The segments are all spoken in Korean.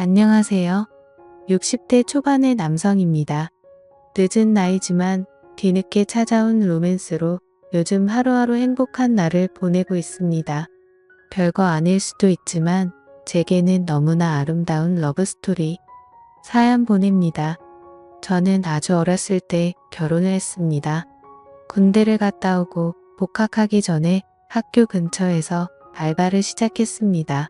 안녕하세요. 60대 초반의 남성입니다. 늦은 나이지만 뒤늦게 찾아온 로맨스로 요즘 하루하루 행복한 날을 보내고 있습니다. 별거 아닐 수도 있지만 제게는 너무나 아름다운 러브스토리. 사연 보냅니다. 저는 아주 어렸을 때 결혼을 했습니다. 군대를 갔다 오고 복학하기 전에 학교 근처에서 알바를 시작했습니다.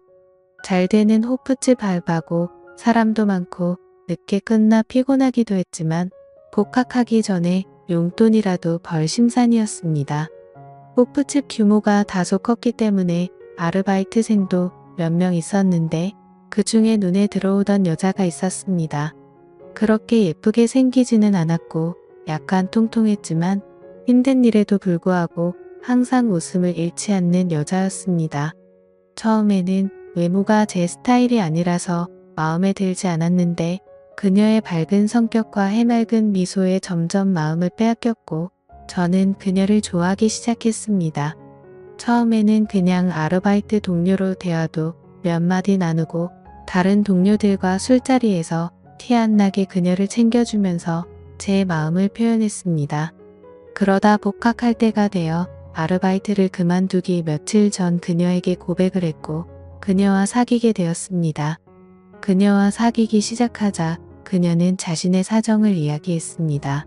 잘 되는 호프집 알바고 사람도 많고 늦게 끝나 피곤하기도 했지만 복학하기 전에 용돈이라도 벌 심산이었습니다. 호프집 규모가 다소 컸기 때문에 아르바이트생도 몇 명 있었는데 그 중에 눈에 들어오던 여자가 있었습니다. 그렇게 예쁘게 생기지는 않았고 약간 통통했지만 힘든 일에도 불구하고 항상 웃음을 잃지 않는 여자였습니다. 처음에는 외모가 제 스타일이 아니라서 마음에 들지 않았는데 그녀의 밝은 성격과 해맑은 미소에 점점 마음을 빼앗겼고 저는 그녀를 좋아하기 시작했습니다. 처음에는 그냥 아르바이트 동료로 대화도 몇 마디 나누고 다른 동료들과 술자리에서 티 안 나게 그녀를 챙겨주면서 제 마음을 표현했습니다. 그러다 복학할 때가 되어 아르바이트를 그만두기 며칠 전 그녀에게 고백을 했고 그녀와 사귀게 되었습니다. 그녀와 사귀기 시작하자 그녀는 자신의 사정을 이야기했습니다.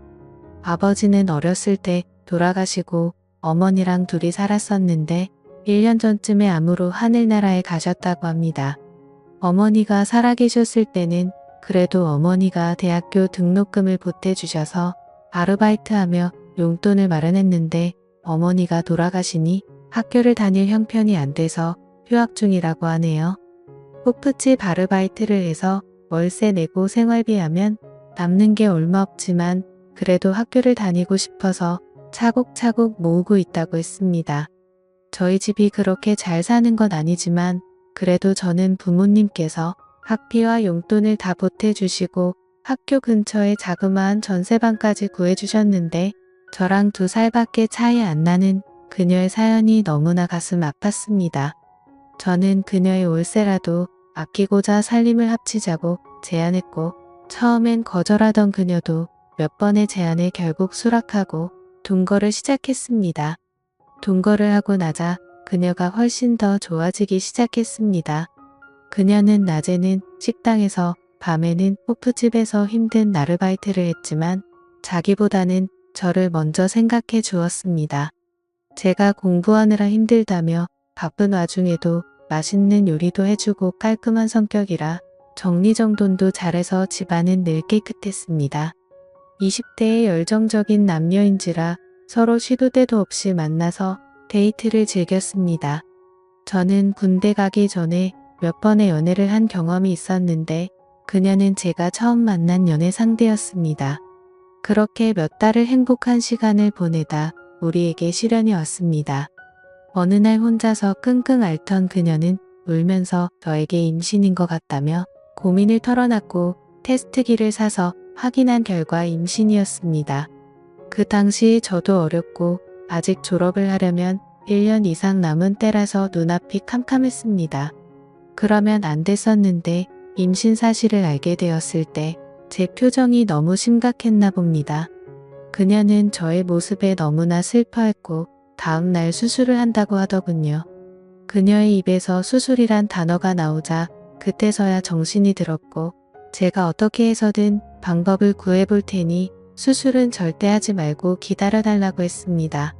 아버지는 어렸을 때 돌아가시고 어머니랑 둘이 살았었는데 1년 전쯤에 암으로 하늘나라에 가셨다고 합니다. 어머니가 살아계셨을 때는 그래도 어머니가 대학교 등록금을 보태주셔서 아르바이트하며 용돈을 마련했는데 어머니가 돌아가시니 학교를 다닐 형편이 안 돼서 휴학 중이라고 하네요. 호프집 아르바이트를 해서 월세 내고 생활비하면 남는 게 얼마 없지만 그래도 학교를 다니고 싶어서 차곡차곡 모으고 있다고 했습니다. 저희 집이 그렇게 잘 사는 건 아니지만 그래도 저는 부모님께서 학비와 용돈을 다 보태주시고 학교 근처에 자그마한 전세방까지 구해주셨는데 저랑 2살밖에 차이 안 나는 그녀의 사연이 너무나 가슴 아팠습니다. 저는 그녀의 월세라도 아끼고자 살림을 합치자고 제안했고 처음엔 거절하던 그녀도 몇 번의 제안에 결국 수락하고 동거를 시작했습니다. 동거를 하고 나자 그녀가 훨씬 더 좋아지기 시작했습니다. 그녀는 낮에는 식당에서 밤에는 호프집에서 힘든 아르바이트를 했지만 자기보다는 저를 먼저 생각해 주었습니다. 제가 공부하느라 힘들다며 바쁜 와중에도 맛있는 요리도 해주고 깔끔한 성격이라 정리정돈도 잘해서 집안은 늘 깨끗했습니다. 20대의 열정적인 남녀인지라 서로 시도 때도 없이 만나서 데이트를 즐겼습니다. 저는 군대 가기 전에 몇 번의 연애를 한 경험이 있었는데 그녀는 제가 처음 만난 연애 상대였습니다. 그렇게 몇 달을 행복한 시간을 보내다 우리에게 시련이 왔습니다. 어느 날 혼자서 끙끙 앓던 그녀는 울면서 저에게 임신인 것 같다며 고민을 털어놨고 테스트기를 사서 확인한 결과 임신이었습니다. 그 당시 저도 어렸고 아직 졸업을 하려면 1년 이상 남은 때라서 눈앞이 캄캄했습니다. 그러면 안 됐었는데 임신 사실을 알게 되었을 때 제 표정이 너무 심각했나 봅니다. 그녀는 저의 모습에 너무나 슬퍼했고 다음 날 수술을 한다고 하더군요. 그녀의 입에서 수술이란 단어가 나오자 그때서야 정신이 들었고 제가 어떻게 해서든 방법을 구해볼 테니 수술은 절대 하지 말고 기다려달라고 했습니다.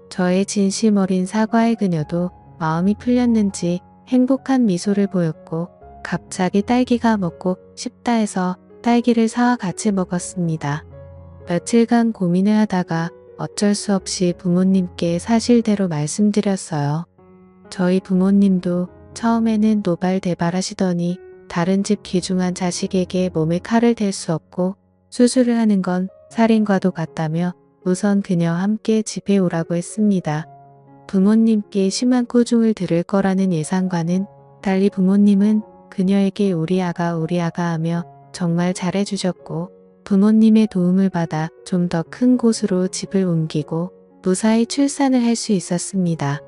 저의 진심 어린 사과에 그녀도 마음이 풀렸는지 행복한 미소를 보였고 갑자기 딸기가 먹고 싶다 해서 딸기를 사와 같이 먹었습니다. 며칠간 고민을 하다가 어쩔 수 없이 부모님께 사실대로 말씀드렸어요. 저희 부모님도 처음에는 노발대발하시더니 다른 집 귀중한 자식에게 몸에 칼을 댈 수 없고 수술을 하는 건 살인과도 같다며 우선 그녀와 함께 집에 오라고 했습니다. 부모님께 심한 꾸중을 들을 거라는 예상과는 달리 부모님은 그녀에게 우리 아가 하며 정말 잘해주셨고 부모님의 도움을 받아 좀 더 큰 곳으로 집을 옮기고 무사히 출산을 할 수 있었습니다.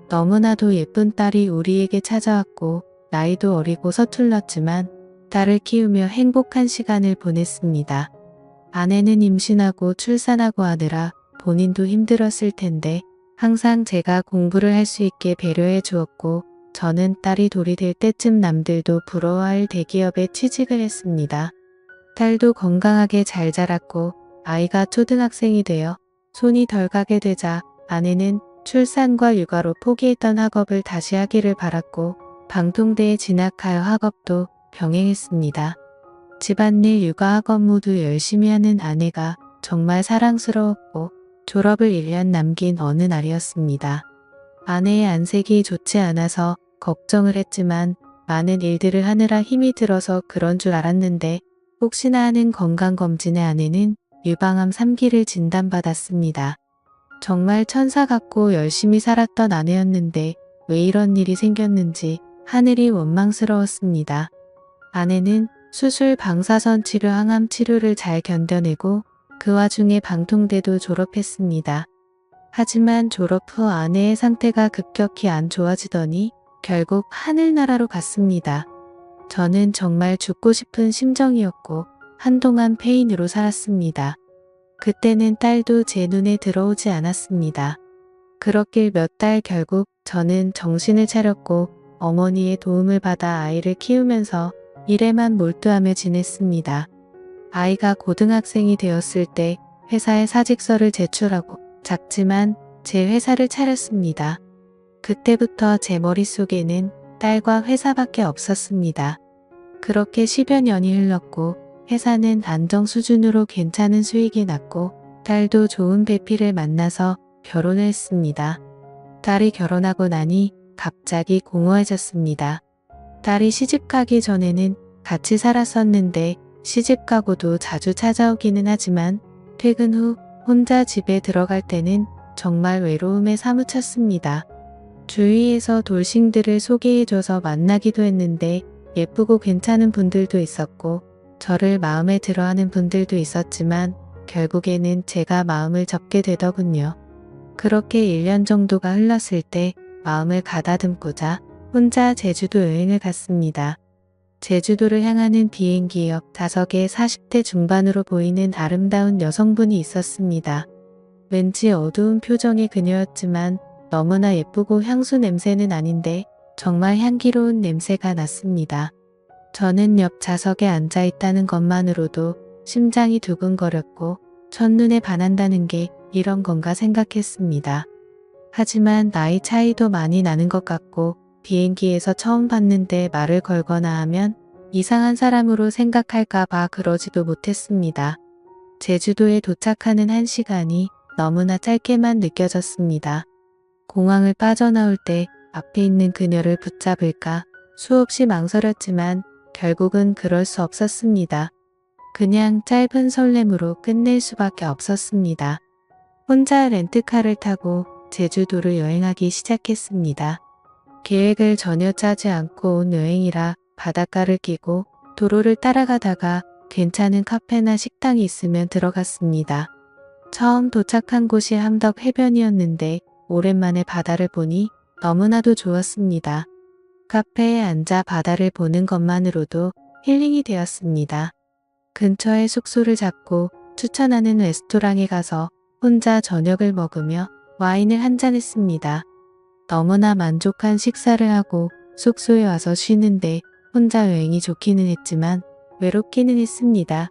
너무나도 예쁜 딸이 우리에게 찾아왔고 나이도 어리고 서툴렀지만 딸을 키우며 행복한 시간을 보냈습니다. 아내는 임신하고 출산하고 하느라 본인도 힘들었을 텐데 항상 제가 공부를 할 수 있게 배려해 주었고 저는 딸이 돌이 될 때쯤 남들도 부러워할 대기업에 취직을 했습니다. 딸도 건강하게 잘 자랐고 아이가 초등학생이 되어 손이 덜 가게 되자 아내는 출산과 육아로 포기했던 학업을 다시 하기를 바랐고 방통대에 진학하여 학업도 병행했습니다. 집안일 육아 학업 모두 열심히 하는 아내가 정말 사랑스러웠고 졸업을 1년 남긴 어느 날이었습니다. 아내의 안색이 좋지 않아서 걱정을 했지만 많은 일들을 하느라 힘이 들어서 그런 줄 알았는데 혹시나 하는 건강검진에 아내는 유방암 3기를 진단받았습니다. 정말 천사 같고 열심히 살았던 아내였는데 왜 이런 일이 생겼는지 하늘이 원망스러웠습니다. 아내는 수술, 방사선 치료, 항암 치료를 잘 견뎌내고 그 와중에 방통대도 졸업했습니다. 하지만 졸업 후 아내의 상태가 급격히 안 좋아지더니 결국 하늘나라로 갔습니다. 저는 정말 죽고 싶은 심정이었고 한동안 페인으로 살았습니다. 그때는 딸도 제 눈에 들어오지 않았습니다. 그렇길 몇 달 결국 저는 정신을 차렸고 어머니의 도움을 받아 아이를 키우면서 일에만 몰두하며 지냈습니다. 아이가 고등학생이 되었을 때 회사에 사직서를 제출하고 작지만 제 회사를 차렸습니다. 그때부터 제 머릿속에는 딸과 회사밖에 없었습니다. 그렇게 10여 년이 흘렀고 회사는 안정 수준으로 괜찮은 수익이 났고 딸도 좋은 배필을 만나서 결혼을 했습니다. 딸이 결혼하고 나니 갑자기 공허해졌습니다. 딸이 시집가기 전에는 같이 살았었는데 시집가고도 자주 찾아오기는 하지만 퇴근 후 혼자 집에 들어갈 때는 정말 외로움에 사무쳤습니다. 주위에서 돌싱들을 소개해줘서 만나기도 했는데 예쁘고 괜찮은 분들도 있었고 저를 마음에 들어하는 분들도 있었지만 결국에는 제가 마음을 접게 되더군요. 그렇게 1년 정도가 흘렀을 때 마음을 가다듬고자 혼자 제주도 여행을 갔습니다. 제주도를 향하는 비행기 옆 좌석에 40대 중반으로 보이는 아름다운 여성분이 있었습니다. 왠지 어두운 표정의 그녀였지만 너무나 예쁘고 향수 냄새는 아닌데 정말 향기로운 냄새가 났습니다. 저는 옆 좌석에 앉아 있다는 것만으로도 심장이 두근거렸고 첫눈에 반한다는 게 이런 건가 생각했습니다. 하지만 나이 차이도 많이 나는 것 같고 비행기에서 처음 봤는데 말을 걸거나 하면 이상한 사람으로 생각할까봐 그러지도 못했습니다. 제주도에 도착하는 1시간이 너무나 짧게만 느껴졌습니다. 공항을 빠져나올 때 앞에 있는 그녀를 붙잡을까 수없이 망설였지만 결국은 그럴 수 없었습니다. 그냥 짧은 설렘으로 끝낼 수밖에 없었습니다. 혼자 렌트카를 타고 제주도를 여행하기 시작했습니다. 계획을 전혀 짜지 않고 온 여행이라 바닷가를 끼고 도로를 따라가다가 괜찮은 카페나 식당이 있으면 들어갔습니다. 처음 도착한 곳이 함덕 해변이었는데 오랜만에 바다를 보니 너무나도 좋았습니다. 카페에 앉아 바다를 보는 것만으로도 힐링이 되었습니다. 근처에 숙소를 잡고 추천하는 레스토랑에 가서 혼자 저녁을 먹으며 와인을 한잔 했습니다. 너무나 만족한 식사를 하고 숙소에 와서 쉬는데 혼자 여행이 좋기는 했지만 외롭기는 했습니다.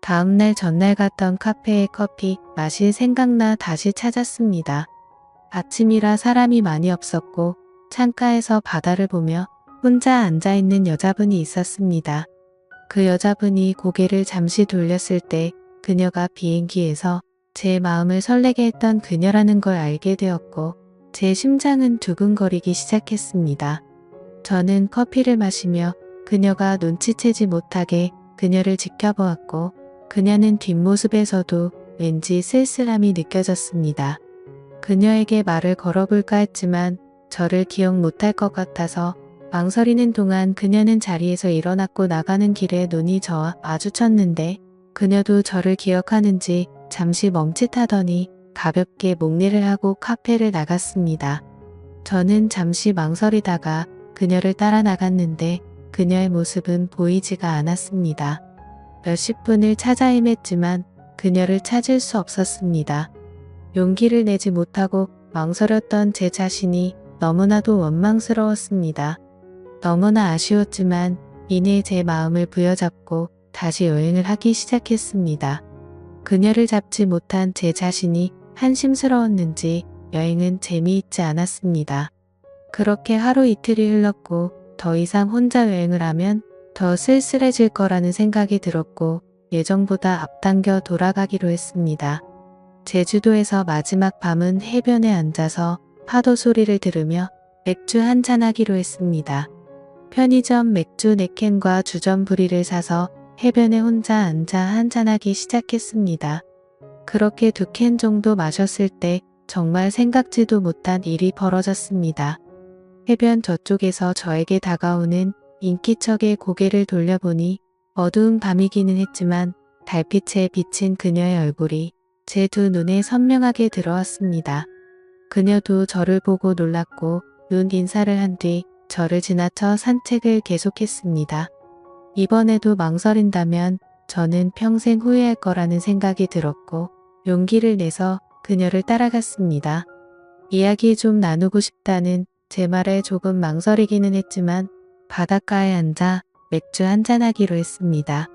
다음날 전날 갔던 카페의 커피 마실 생각나 다시 찾았습니다. 아침이라 사람이 많이 없었고 창가에서 바다를 보며 혼자 앉아있는 여자분이 있었습니다. 그 여자분이 고개를 잠시 돌렸을 때 그녀가 비행기에서 제 마음을 설레게 했던 그녀라는 걸 알게 되었고 제 심장은 두근거리기 시작했습니다. 저는 커피를 마시며 그녀가 눈치채지 못하게 그녀를 지켜보았고 그녀는 뒷모습에서도 왠지 쓸쓸함이 느껴졌습니다. 그녀에게 말을 걸어볼까 했지만 저를 기억 못할 것 같아서 망설이는 동안 그녀는 자리에서 일어났고 나가는 길에 눈이 저와 마주쳤는데 그녀도 저를 기억하는지 잠시 멈칫하더니 가볍게 목례를 하고 카페를 나갔습니다. 저는 잠시 망설이다가 그녀를 따라 나갔는데 그녀의 모습은 보이지가 않았습니다. 몇십 분을 찾아 헤맸지만 그녀를 찾을 수 없었습니다. 용기를 내지 못하고 망설였던 제 자신이 너무나도 원망스러웠습니다. 너무나 아쉬웠지만 이내 제 마음을 부여잡고 다시 여행을 하기 시작했습니다. 그녀를 잡지 못한 제 자신이 한심스러웠는지 여행은 재미있지 않았습니다. 그렇게 하루 이틀이 흘렀고 더 이상 혼자 여행을 하면 더 쓸쓸해질 거라는 생각이 들었고 예정보다 앞당겨 돌아가기로 했습니다. 제주도에서 마지막 밤은 해변에 앉아서 파도 소리를 들으며 맥주 한잔하기로 했습니다. 편의점 맥주 4캔과 주전부리를 사서 해변에 혼자 앉아 한잔하기 시작했습니다. 그렇게 2캔 정도 마셨을 때 정말 생각지도 못한 일이 벌어졌습니다. 해변 저쪽에서 저에게 다가오는 인기척에 고개를 돌려보니 어두운 밤이기는 했지만 달빛에 비친 그녀의 얼굴이 제 두 눈에 선명하게 들어왔습니다. 그녀도 저를 보고 놀랐고 눈 인사를 한 뒤 저를 지나쳐 산책을 계속했습니다. 이번에도 망설인다면 저는 평생 후회할 거라는 생각이 들었고 용기를 내서 그녀를 따라갔습니다. 이야기 좀 나누고 싶다는 제 말에 조금 망설이기는 했지만 바닷가에 앉아 맥주 한잔하기로 했습니다.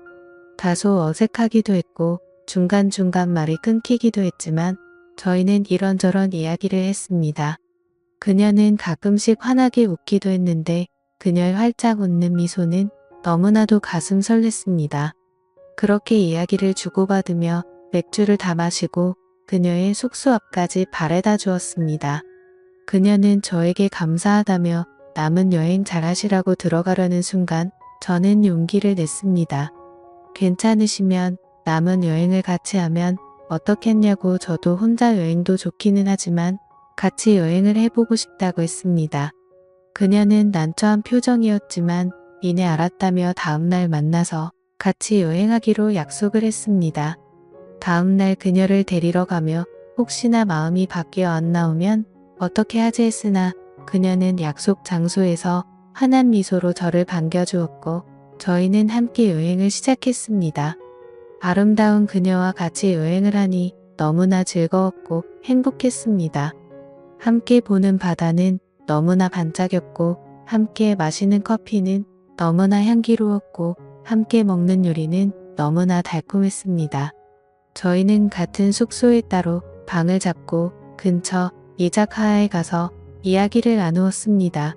다소 어색하기도 했고 중간중간 말이 끊기기도 했지만 저희는 이런저런 이야기를 했습니다. 그녀는 가끔씩 환하게 웃기도 했는데 그녀의 활짝 웃는 미소는 너무나도 가슴 설렜습니다. 그렇게 이야기를 주고받으며 맥주를 다 마시고 그녀의 숙소 앞까지 바래다 주었습니다. 그녀는 저에게 감사하다며 남은 여행 잘하시라고 들어가려는 순간 저는 용기를 냈습니다. 괜찮으시면 남은 여행을 같이 하면 어떻겠냐고 저도 혼자 여행도 좋기는 하지만 같이 여행을 해보고 싶다고 했습니다. 그녀는 난처한 표정이었지만 이내 알았다며 다음날 만나서 같이 여행하기로 약속을 했습니다. 다음날 그녀를 데리러 가며 혹시나 마음이 바뀌어 안 나오면 어떻게 하지 했으나 그녀는 약속 장소에서 환한 미소로 저를 반겨주었고 저희는 함께 여행을 시작했습니다. 아름다운 그녀와 같이 여행을 하니 너무나 즐거웠고 행복했습니다. 함께 보는 바다는 너무나 반짝였고 함께 마시는 커피는 너무나 향기로웠고 함께 먹는 요리는 너무나 달콤했습니다. 저희는 같은 숙소에 따로 방을 잡고 근처 이자카야에 가서 이야기를 나누었습니다.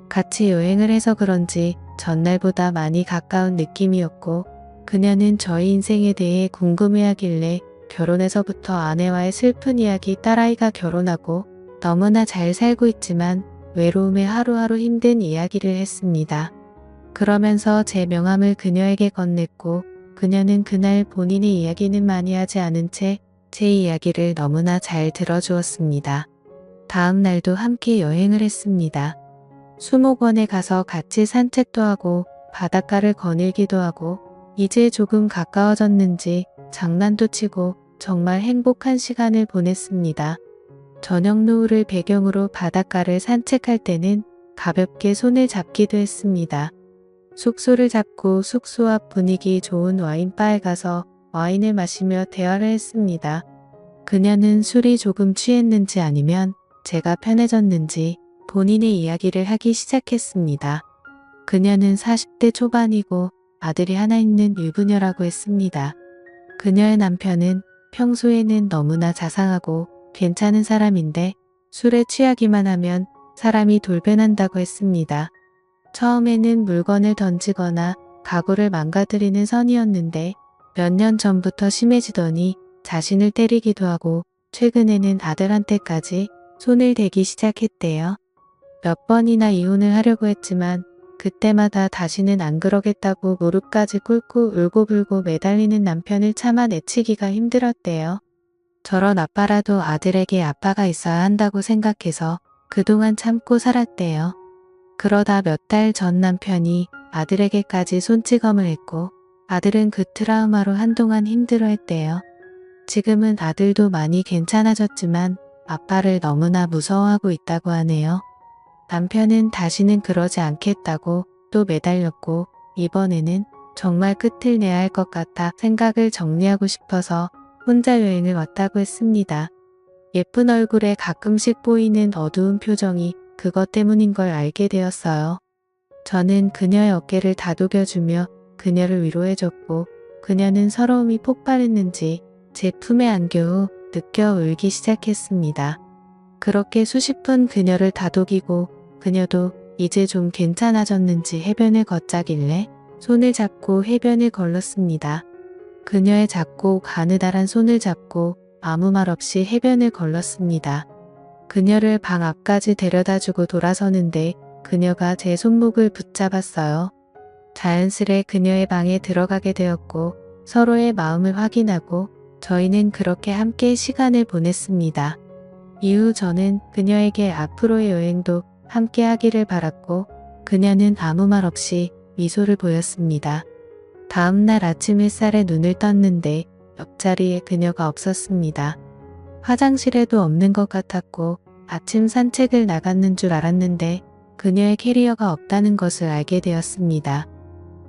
같이 여행을 해서 그런지 전날보다 많이 가까운 느낌이었고 그녀는 저희 인생에 대해 궁금해하길래 결혼해서부터 아내와의 슬픈 이야기, 딸아이가 결혼하고 너무나 잘 살고 있지만 외로움에 하루하루 힘든 이야기를 했습니다. 그러면서 제 명함을 그녀에게 건넸고 그녀는 그날 본인의 이야기는 많이 하지 않은 채 제 이야기를 너무나 잘 들어주었습니다. 다음 날도 함께 여행을 했습니다. 수목원에 가서 같이 산책도 하고 바닷가를 거닐기도 하고 이제 조금 가까워졌는지 장난도 치고 정말 행복한 시간을 보냈습니다. 저녁 노을을 배경으로 바닷가를 산책할 때는 가볍게 손을 잡기도 했습니다. 숙소를 잡고 숙소 앞 분위기 좋은 와인바에 가서 와인을 마시며 대화를 했습니다. 그녀는 술이 조금 취했는지 아니면 제가 편해졌는지 본인의 이야기를 하기 시작했습니다. 그녀는 40대 초반이고 아들이 하나 있는 유부녀라고 했습니다. 그녀의 남편은 평소에는 너무나 자상하고 괜찮은 사람인데 술에 취하기만 하면 사람이 돌변한다고 했습니다. 처음에는 물건을 던지거나 가구를 망가뜨리는 선이었는데 몇 년 전부터 심해지더니 자신을 때리기도 하고 최근에는 아들한테까지 손을 대기 시작했대요. 몇 번이나 이혼을 하려고 했지만 그때마다 다시는 안 그러겠다고 무릎까지 꿇고 울고불고 매달리는 남편을 참아내치기가 힘들었대요. 저런 아빠라도 아들에게 아빠가 있어야 한다고 생각해서 그동안 참고 살았대요. 그러다 몇 달 전 남편이 아들에게까지 손찌검을 했고 아들은 그 트라우마로 한동안 힘들어했대요. 지금은 아들도 많이 괜찮아졌지만 아빠를 너무나 무서워하고 있다고 하네요. 남편은 다시는 그러지 않겠다고 또 매달렸고 이번에는 정말 끝을 내야 할 것 같아 생각을 정리하고 싶어서 혼자 여행을 왔다고 했습니다. 예쁜 얼굴에 가끔씩 보이는 어두운 표정이 그것 때문인 걸 알게 되었어요. 저는 그녀의 어깨를 다독여주며 그녀를 위로해줬고 그녀는 서러움이 폭발했는지 제 품에 안겨 후 느껴 울기 시작했습니다. 그렇게 수십 분 그녀를 다독이고 그녀도 이제 좀 괜찮아졌는지 해변을 걷자길래 손을 잡고 해변을 걸렀습니다. 그녀의 작고 가느다란 손을 잡고 아무 말 없이 해변을 걸렀습니다. 그녀를 방 앞까지 데려다주고 돌아서는데 그녀가 제 손목을 붙잡았어요. 자연스레 그녀의 방에 들어가게 되었고 서로의 마음을 확인하고 저희는 그렇게 함께 시간을 보냈습니다. 이후 저는 그녀에게 앞으로의 여행도 함께 하기를 바랐고 그녀는 아무 말 없이 미소를 보였습니다. 다음날 아침 햇살에 눈을 떴는데 옆자리에 그녀가 없었습니다. 화장실에도 없는 것 같았고 아침 산책을 나갔는 줄 알았는데 그녀의 캐리어가 없다는 것을 알게 되었습니다.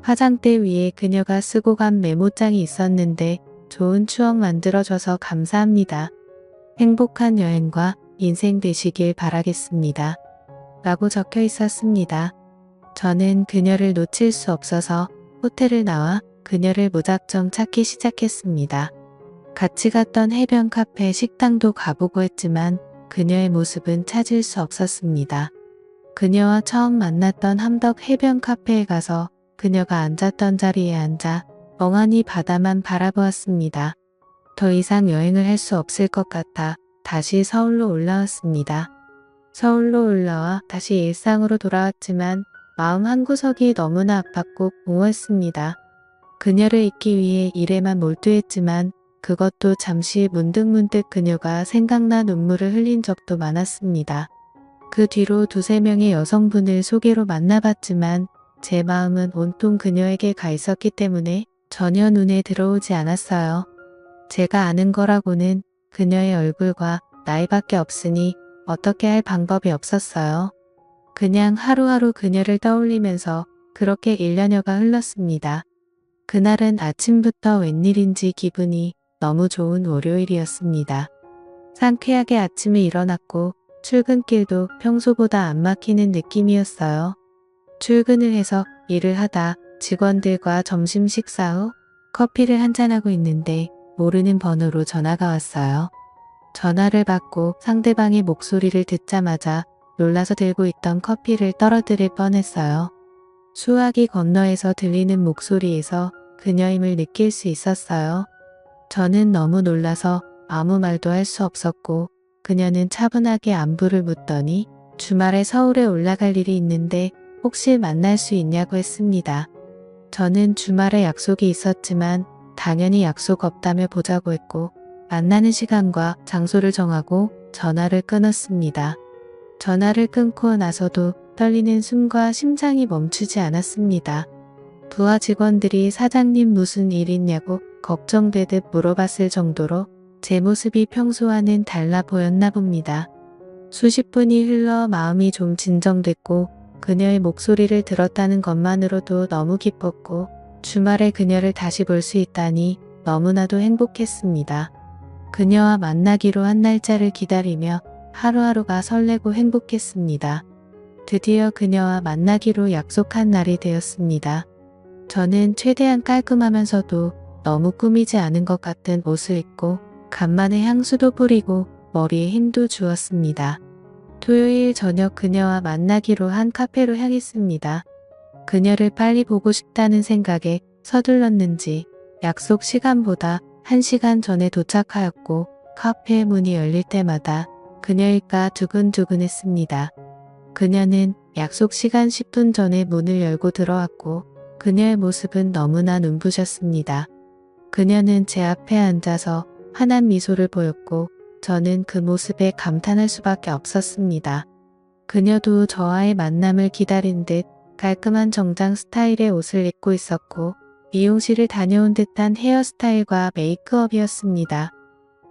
화장대 위에 그녀가 쓰고 간 메모장이 있었는데 좋은 추억 만들어줘서 감사합니다. 행복한 여행과 인생 되시길 바라겠습니다. 라고 적혀 있었습니다. 저는 그녀를 놓칠 수 없어서 호텔을 나와 그녀를 무작정 찾기 시작했습니다. 같이 갔던 해변 카페 식당도 가보고 했지만 그녀의 모습은 찾을 수 없었습니다. 그녀와 처음 만났던 함덕 해변 카페에 가서 그녀가 앉았던 자리에 앉아 멍하니 바다만 바라보았습니다. 더 이상 여행을 할 수 없을 것 같아 다시 서울로 올라왔습니다. 서울로 올라와 다시 일상으로 돌아왔지만 마음 한구석이 너무나 아팠고 공허했습니다. 그녀를 잊기 위해 일에만 몰두했지만 그것도 잠시 문득문득 그녀가 생각나 눈물을 흘린 적도 많았습니다. 그 뒤로 두세 명의 여성분을 소개로 만나봤지만 제 마음은 온통 그녀에게 가 있었기 때문에 전혀 눈에 들어오지 않았어요. 제가 아는 거라고는 그녀의 얼굴과 나이밖에 없으니 어떻게 할 방법이 없었어요. 그냥 하루하루 그녀를 떠올리면서 그렇게 1년여가 흘렀습니다. 그날은 아침부터 웬일인지 기분이 너무 좋은 월요일이었습니다. 상쾌하게 아침에 일어났고 출근길도 평소보다 안 막히는 느낌이었어요. 출근을 해서 일을 하다 직원들과 점심 식사 후 커피를 한잔하고 있는데 모르는 번호로 전화가 왔어요. 전화를 받고 상대방의 목소리를 듣자마자 놀라서 들고 있던 커피를 떨어뜨릴 뻔했어요. 수화기 건너에서 들리는 목소리에서 그녀임을 느낄 수 있었어요. 저는 너무 놀라서 아무 말도 할 수 없었고 그녀는 차분하게 안부를 묻더니 주말에 서울에 올라갈 일이 있는데 혹시 만날 수 있냐고 했습니다. 저는 주말에 약속이 있었지만 당연히 약속 없다며 보자고 했고 만나는 시간과 장소를 정하고 전화를 끊었습니다. 전화를 끊고 나서도 떨리는 숨과 심장이 멈추지 않았습니다. 부하 직원들이 사장님 무슨 일 있냐고 걱정되듯 물어봤을 정도로 제 모습이 평소와는 달라 보였나 봅니다. 수십 분이 흘러 마음이 좀 진정됐고 그녀의 목소리를 들었다는 것만으로도 너무 기뻤고 주말에 그녀를 다시 볼 수 있다니 너무나도 행복했습니다. 그녀와 만나기로 한 날짜를 기다리며 하루하루가 설레고 행복했습니다. 드디어 그녀와 만나기로 약속한 날이 되었습니다. 저는 최대한 깔끔하면서도 너무 꾸미지 않은 것 같은 옷을 입고 간만에 향수도 뿌리고 머리에 힘도 주었습니다. 토요일 저녁 그녀와 만나기로 한 카페로 향했습니다. 그녀를 빨리 보고 싶다는 생각에 서둘렀는지 약속 시간보다 1시간 전에 도착하였고 카페의 문이 열릴 때마다 그녀일까 두근두근했습니다. 그녀는 약속 시간 10분 전에 문을 열고 들어왔고 그녀의 모습은 너무나 눈부셨습니다. 그녀는 제 앞에 앉아서 환한 미소를 보였고 저는 그 모습에 감탄할 수밖에 없었습니다. 그녀도 저와의 만남을 기다린 듯 깔끔한 정장 스타일의 옷을 입고 있었고 미용실을 다녀온 듯한 헤어스타일과 메이크업이었습니다.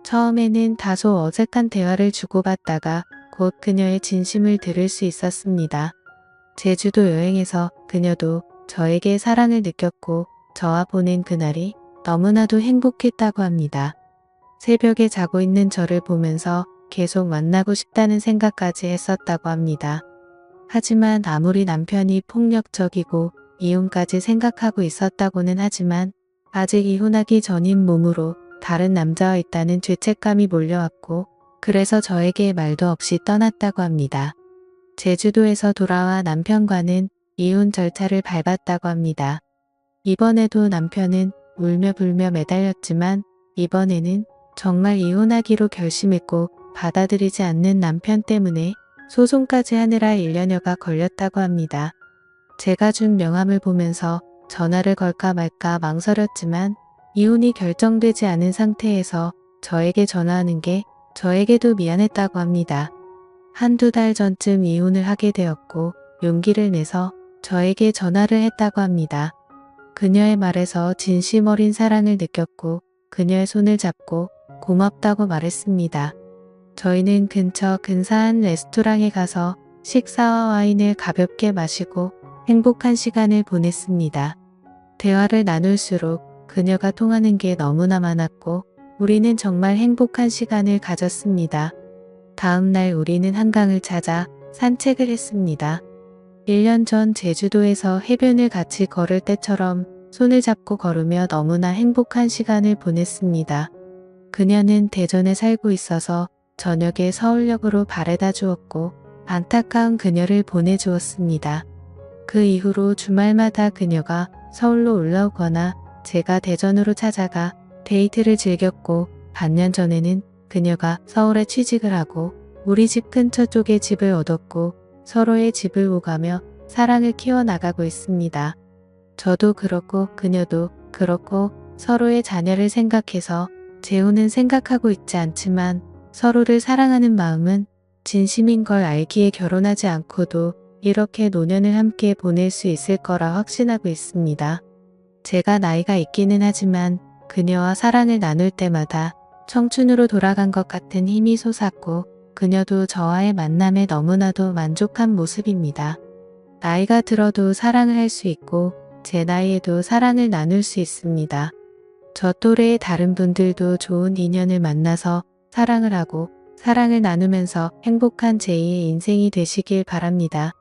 처음에는 다소 어색한 대화를 주고받다가 곧 그녀의 진심을 들을 수 있었습니다. 제주도 여행에서 그녀도 저에게 사랑을 느꼈고 저와 보낸 그날이 너무나도 행복했다고 합니다. 새벽에 자고 있는 저를 보면서 계속 만나고 싶다는 생각까지 했었다고 합니다. 하지만 아무리 남편이 폭력적이고 이혼까지 생각하고 있었다고는 하지만 아직 이혼하기 전인 몸으로 다른 남자와 있다는 죄책감이 몰려왔고 그래서 저에게 말도 없이 떠났다고 합니다. 제주도에서 돌아와 남편과는 이혼 절차를 밟았다고 합니다. 이번에도 남편은 울며 불며 매달렸지만 이번에는 정말 이혼하기로 결심했고 받아들이지 않는 남편 때문에 소송까지 하느라 1년여가 걸렸다고 합니다. 제가 준 명함을 보면서 전화를 걸까 말까 망설였지만 이혼이 결정되지 않은 상태에서 저에게 전화하는 게 저에게도 미안했다고 합니다. 한두 달 전쯤 이혼을 하게 되었고 용기를 내서 저에게 전화를 했다고 합니다. 그녀의 말에서 진심 어린 사랑을 느꼈고 그녀의 손을 잡고 고맙다고 말했습니다. 저희는 근처 근사한 레스토랑에 가서 식사와 와인을 가볍게 마시고 행복한 시간을 보냈습니다. 대화를 나눌수록 그녀가 통하는 게 너무나 많았고 우리는 정말 행복한 시간을 가졌습니다. 다음 날 우리는 한강을 찾아 산책을 했습니다. 1년 전 제주도에서 해변을 같이 걸을 때처럼 손을 잡고 걸으며 너무나 행복한 시간을 보냈습니다. 그녀는 대전에 살고 있어서 저녁에 서울역으로 바래다 주었고 안타까운 그녀를 보내주었습니다. 그 이후로 주말마다 그녀가 서울로 올라오거나 제가 대전으로 찾아가 데이트를 즐겼고 반년 전에는 그녀가 서울에 취직을 하고 우리 집 근처 쪽에 집을 얻었고 서로의 집을 오가며 사랑을 키워나가고 있습니다. 저도 그렇고 그녀도 그렇고 서로의 자녀를 생각해서 재혼은 생각하고 있지 않지만 서로를 사랑하는 마음은 진심인 걸 알기에 결혼하지 않고도 이렇게 노년을 함께 보낼 수 있을 거라 확신하고 있습니다. 제가 나이가 있기는 하지만 그녀와 사랑을 나눌 때마다 청춘으로 돌아간 것 같은 힘이 솟았고 그녀도 저와의 만남에 너무나도 만족한 모습입니다. 나이가 들어도 사랑을 할 수 있고 제 나이에도 사랑을 나눌 수 있습니다. 저 또래의 다른 분들도 좋은 인연을 만나서 사랑을 하고 사랑을 나누면서 행복한 제2의 인생이 되시길 바랍니다.